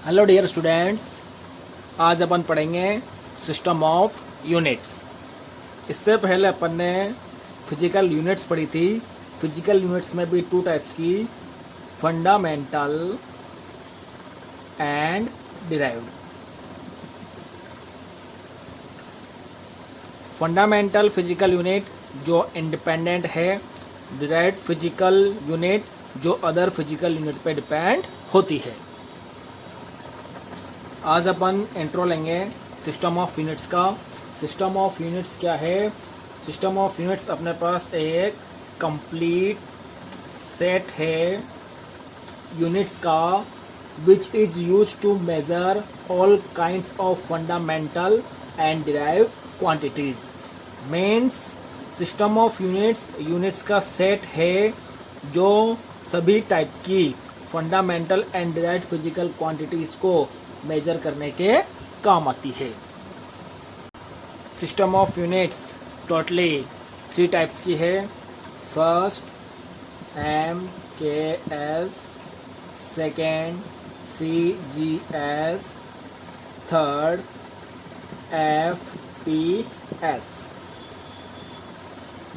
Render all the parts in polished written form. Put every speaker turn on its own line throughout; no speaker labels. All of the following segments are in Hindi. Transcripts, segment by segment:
हेलो डियर स्टूडेंट्स, आज अपन पढ़ेंगे सिस्टम ऑफ यूनिट्स। इससे पहले अपन ने फिजिकल यूनिट्स पढ़ी थी। फिजिकल यूनिट्स में भी टू टाइप्स की, fundamental and derived. Fundamental physical unit जो इंडिपेंडेंट है, डिराइव्ड फिजिकल यूनिट जो अदर फिजिकल यूनिट पे डिपेंड होती है। आज अपन इंट्रो लेंगे सिस्टम ऑफ यूनिट्स का। सिस्टम ऑफ यूनिट्स क्या है? सिस्टम ऑफ यूनिट्स अपने पास एक कंप्लीट सेट है यूनिट्स का which is used to measure all kinds of fundamental and derived quantities. Means system of units का सेट है जो सभी टाइप की fundamental and derived physical quantities को मेजर करने के काम आती है। System of units totally 3 types की है। First MKS, second CGS, third FPS।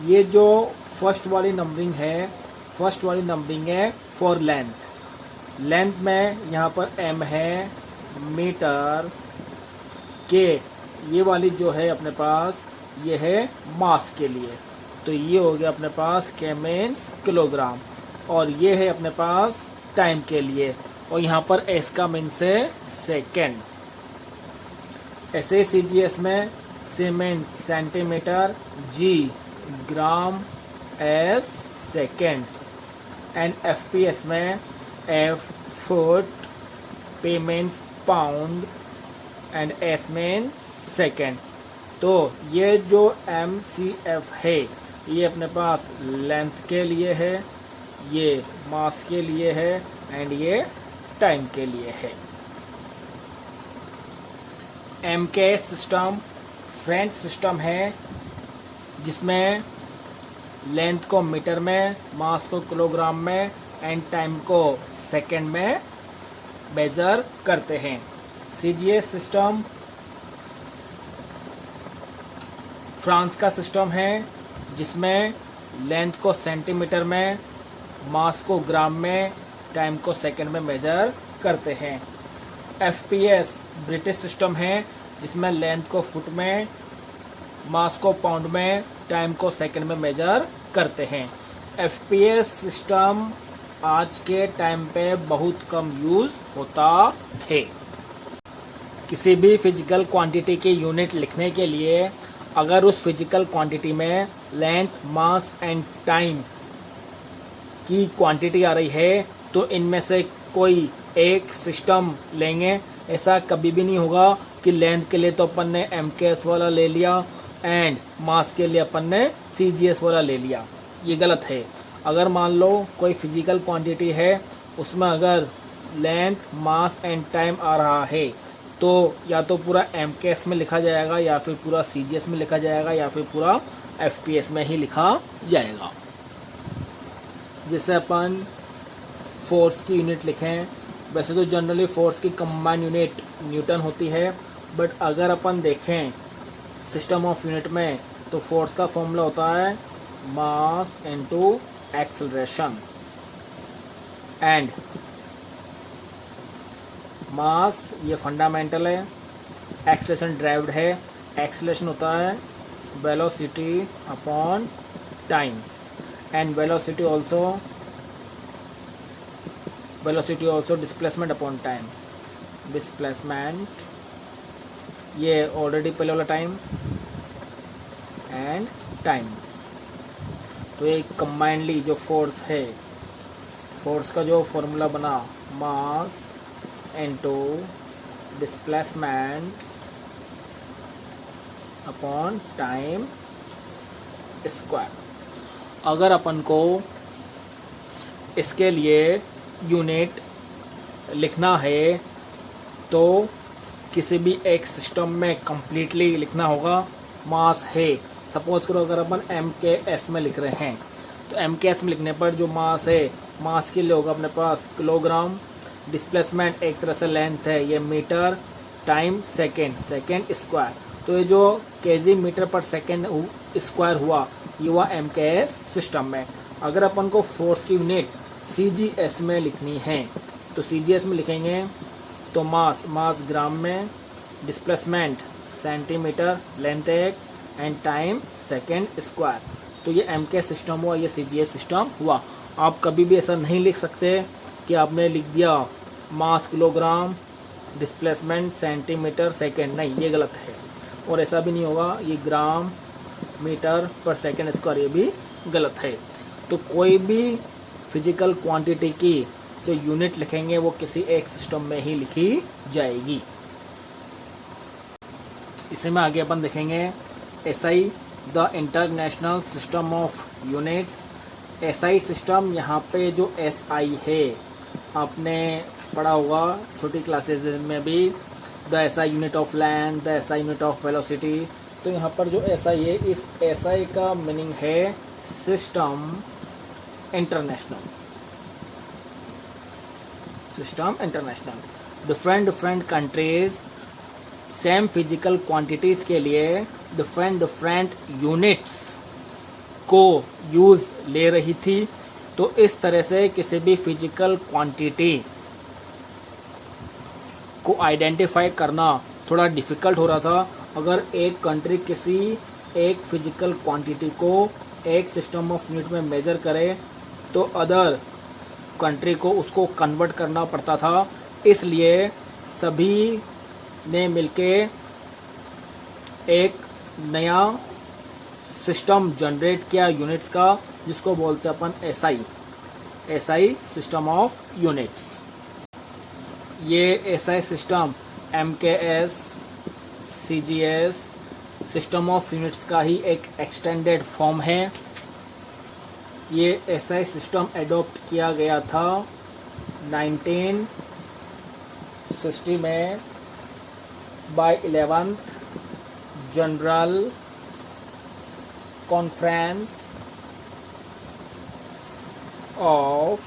ये जो फर्स्ट वाली नंबरिंग है फॉर लेंथ में यहाँ पर M है, मीटर, के ये वाली जो है अपने पास ये है मास के लिए, तो ये हो गया अपने पास के मीन्स किलोग्राम, और ये है अपने पास टाइम के लिए, और यहाँ पर एस का मीन्स है सेकेंड। ऐसे CGS में C means centimetre, G gram, S second, and FPS में F foot, P means pound and S mean second. तो ये जो MCF है ये अपने पास लेंथ के लिए है, ये मास के लिए है, एंड ये टाइम के लिए है। MKS सिस्टम फ्रेंच सिस्टम है जिसमें लेंथ को मीटर में, मास को किलोग्राम में, एंड टाइम को सेकेंड में मेजर करते हैं। CGS सिस्टम फ्रांस का सिस्टम है जिसमें लेंथ को सेंटीमीटर में, मास को ग्राम में, टाइम को सेकंड में मेजर करते हैं। FPS ब्रिटिश सिस्टम है जिसमें लेंथ को फुट में, मास को पाउंड में, टाइम को सेकंड में मेजर करते हैं। FPS सिस्टम आज के टाइम पे बहुत कम यूज़ होता है। किसी भी फिजिकल क्वांटिटी की यूनिट लिखने के लिए अगर उस फिजिकल क्वांटिटी में लेंथ, मास एंड टाइम की क्वांटिटी आ रही है तो इनमें से कोई एक सिस्टम लेंगे। ऐसा कभी भी नहीं होगा कि लेंथ के लिए तो अपन ने MKS वाला ले लिया एंड मास के लिए अपन ने CGS वाला ले लिया, ये गलत है। अगर मान लो कोई फिजिकल क्वांटिटी है उसमें अगर लेंथ, मास एंड टाइम आ रहा है तो या तो पूरा MKS में लिखा जाएगा, या फिर पूरा CGS में लिखा जाएगा, या फिर पूरा FPS में ही लिखा जाएगा। जैसे अपन फोर्स की यूनिट लिखें, वैसे तो जनरली फोर्स की कंबाइंड यूनिट न्यूटन होती है, बट अगर अपन देखें सिस्टम ऑफ यूनिट में तो फोर्स का फॉर्मूला होता है mass into acceleration, and mass ये फंडामेंटल है, एक्सेलरेशन ड्राइव्ड है। एक्सेलरेशन होता है velocity upon time, and velocity also displacement upon time. Displacement ये ऑलरेडी पहले वाला टाइम एंड टाइम, तो ये कंबाइंडली जो फोर्स है, फोर्स का जो फॉर्मूला बना mass into displacement upon time square. अगर अपन को इसके लिए यूनिट लिखना है तो किसी भी एक सिस्टम में कंप्लीटली लिखना होगा। मास है, सपोज करो अगर अपन MKS में लिख रहे हैं तो MKS में लिखने पर जो मास है, मास के लिए होगा अपने पास किलोग्राम, डिस्प्लेसमेंट एक तरह से लेंथ है, ये metre, time second, second square. तो ये जो KG metre per second square हुआ, ये हुआ एमकेएस सिस्टम में। अगर अपन को फोर्स की यूनिट सीजीएस में लिखनी है तो सीजीएस में लिखेंगे तो मास ग्राम में, डिस्प्लेसमेंट सेंटीमीटर, लेंथ एक, एंड टाइम सेकेंड स्क्वायर। तो ये एमके सिस्टम हुआ, ये सीजीएस सिस्टम हुआ। आप कभी भी ऐसा नहीं लिख सकते कि आपने लिख दिया मास किलोग्राम, डिस्प्लेसमेंट सेंटीमीटर सेकेंड, नहीं, ये गलत है। और ऐसा भी नहीं होगा ये ग्राम मीटर पर सेकेंड स्क्वायर, ये भी गलत है। तो कोई भी फिजिकल क्वांटिटी की जो यूनिट लिखेंगे वो किसी एक सिस्टम में ही लिखी जाएगी। इसी में आगे अपन देखेंगे SI, the international system of units. SI system, यहाँ पे जो एसआई है आपने पढ़ा होगा छोटी क्लासेज में भी, the SI unit of length, the SI unit of velocity. तो यहाँ पर जो एसआई है, इस एसआई का मीनिंग है system international, system international. Different countries same physical quantities के लिए डिफरेंट यूनिट्स को यूज ले रही थी। तो इस तरह से किसी भी फिजिकल क्वांटिटी को आइडेंटिफाई करना थोड़ा डिफ़िकल्ट हो रहा था। अगर एक कंट्री किसी एक फिजिकल क्वांटिटी को एक सिस्टम ऑफ यूनिट में मेज़र करे तो अदर कंट्री को उसको कन्वर्ट करना पड़ता था। इसलिए सभी ने मिलके एक नया सिस्टम जनरेट किया यूनिट्स का, जिसको बोलते हैं अपन SI, SI system of units. ये SI system MKS, CGS system of units का ही एक एक्सटेंडेड फॉर्म है। ये एसआई सिस्टम एडॉप्ट किया गया था 1960 में by 11th general conference of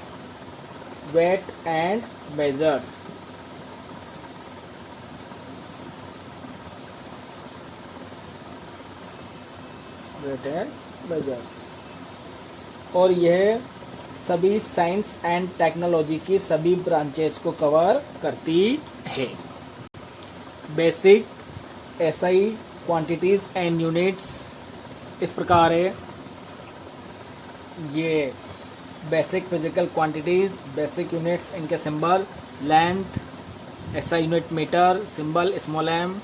weight and measures. Weight and measures, और यह सभी साइंस एंड टेक्नोलॉजी की सभी ब्रांचेस को कवर करती है। Basic SI quantities and units इस प्रकार है। ये basic physical quantities, basic units, इनके symbol length, SI unit metre, symbol small M,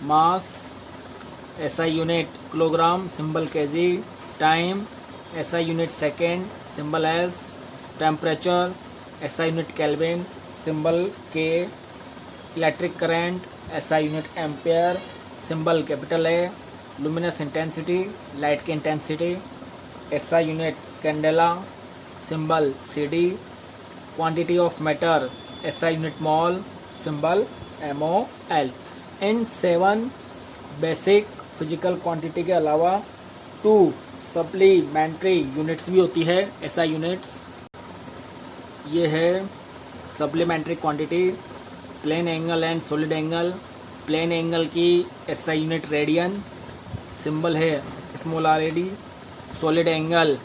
mass, SI unit kilogram, symbol KG, time, SI unit second, symbol S, temperature, SI unit kelvin, symbol K, electric current, SI unit ampere, symbol capital A, luminous intensity, light की intensity, SI unit candela, symbol CD, quantity of matter, SI unit mole, symbol MOL। In 7 basic physical quantity के अलावा 2 सप्लीमेंट्री यूनिट्स भी होती है, एसआई यूनिट्स। ये है supplementary quantity, plane angle and solid angle. Plane angle की एसआई यूनिट रेडियन, सिंबल है स्मॉल RAD। सॉलिड एंगल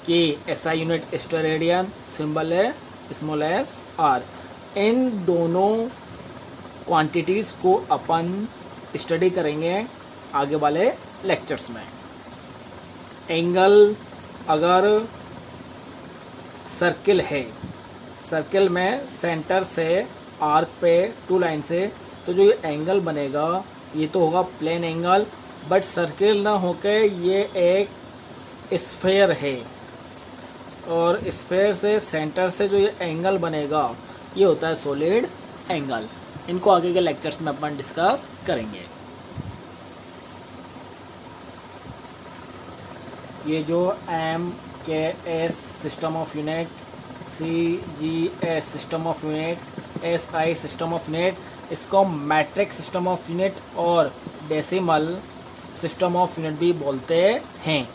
की एसआई यूनिट स्टेरेडियन, सिंबल है स्मॉल SR। इन दोनों क्वांटिटीज़ को अपन स्टडी करेंगे आगे वाले लेक्चर्स में। एंगल अगर सर्किल है, सर्किल में सेंटर से आर्क पे 2 लाइन से, तो जो ये एंगल बनेगा ये तो होगा प्लेन एंगल, बट सर्किल ना होके ये एक स्फेयर है, और स्फेयर से सेंटर से जो ये एंगल बनेगा ये होता है सॉलिड एंगल। इनको आगे के लेक्चर्स में अपन डिस्कस करेंगे। ये जो MKS system of unit, CGS system of unit, SI system of unit, इसको मैट्रिक सिस्टम ऑफ यूनिट और डेसिमल सिस्टम ऑफ यूनिट भी बोलते हैं।